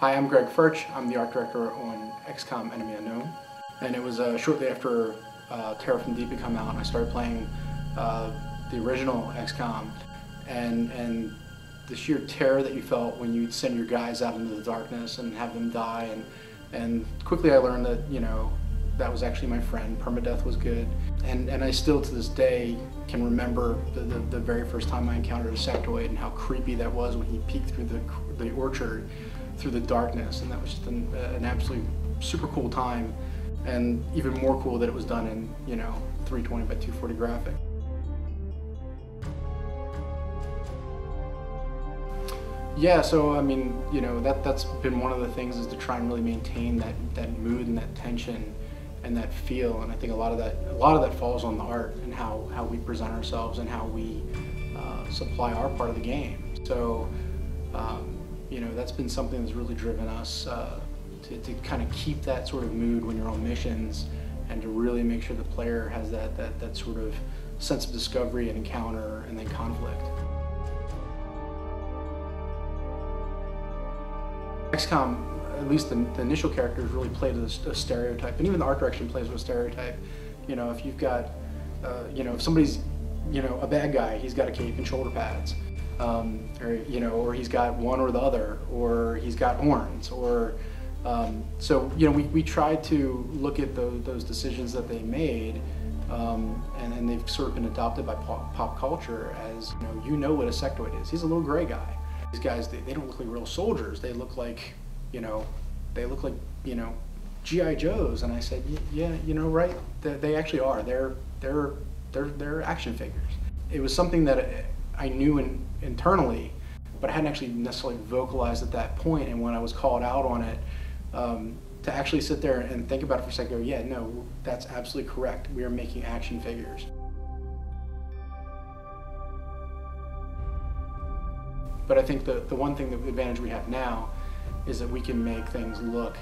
Hi, I'm Greg Furch. I'm the art director on XCOM Enemy Unknown. And it was shortly after Terror from Deep had come out, and I started playing the original XCOM. And the sheer terror that you felt when you'd send your guys out into the darkness and have them die. And quickly I learned that, you know, that was actually my friend. Permadeath was good. And I still to this day can remember the very first time I encountered a sectoid and how creepy that was when he peeked through the orchard through the darkness. And that was just an absolutely super cool time. And even more cool that it was done in, you know, 320 by 240 graphic. Yeah, so I mean, you know, that's been one of the things, is to try and really maintain that mood and that tension and that feel. And I think a lot of that falls on the art and how we present ourselves and how we supply our part of the game. So you know, that's been something that's really driven us to kind of keep that sort of mood when you're on missions, and to really make sure the player has that sort of sense of discovery and encounter and then conflict. XCOM, at least the initial characters, really played a stereotype, and even the art direction plays with a stereotype. You know, if you've got, you know, if somebody's, you know, a bad guy, he's got a cape and shoulder pads, or you know, or he's got one or the other, or he's got horns, or so you know, we tried to look at those decisions that they made, and they've sort of been adopted by pop culture as, you know what a sectoid is. He's a little gray guy. These guys, they don't look like real soldiers. They look like, you know, G.I. Joes. And I said, yeah, you know, right? They actually are. They're action figures. It was something that I knew internally, but I hadn't actually necessarily vocalized at that point. And when I was called out on it, to actually sit there and think about it for a second, go, yeah, no, that's absolutely correct. We are making action figures. But I think the one thing, the advantage we have now, is that we can make things look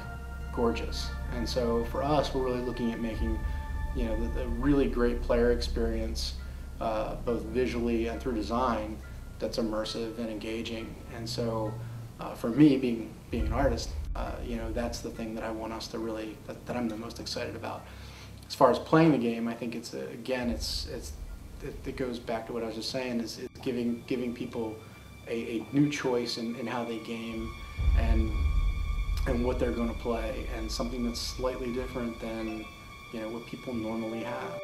gorgeous. And so for us, we're really looking at making, you know, the really great player experience, both visually and through design, that's immersive and engaging. And so for me, being an artist, you know, that's the thing that I want us to really, that I'm the most excited about. As far as playing the game, I think it's again, it goes back to what I was just saying, is giving people a new choice in how they game and what they're going to play, and something that's slightly different than, you know, what people normally have.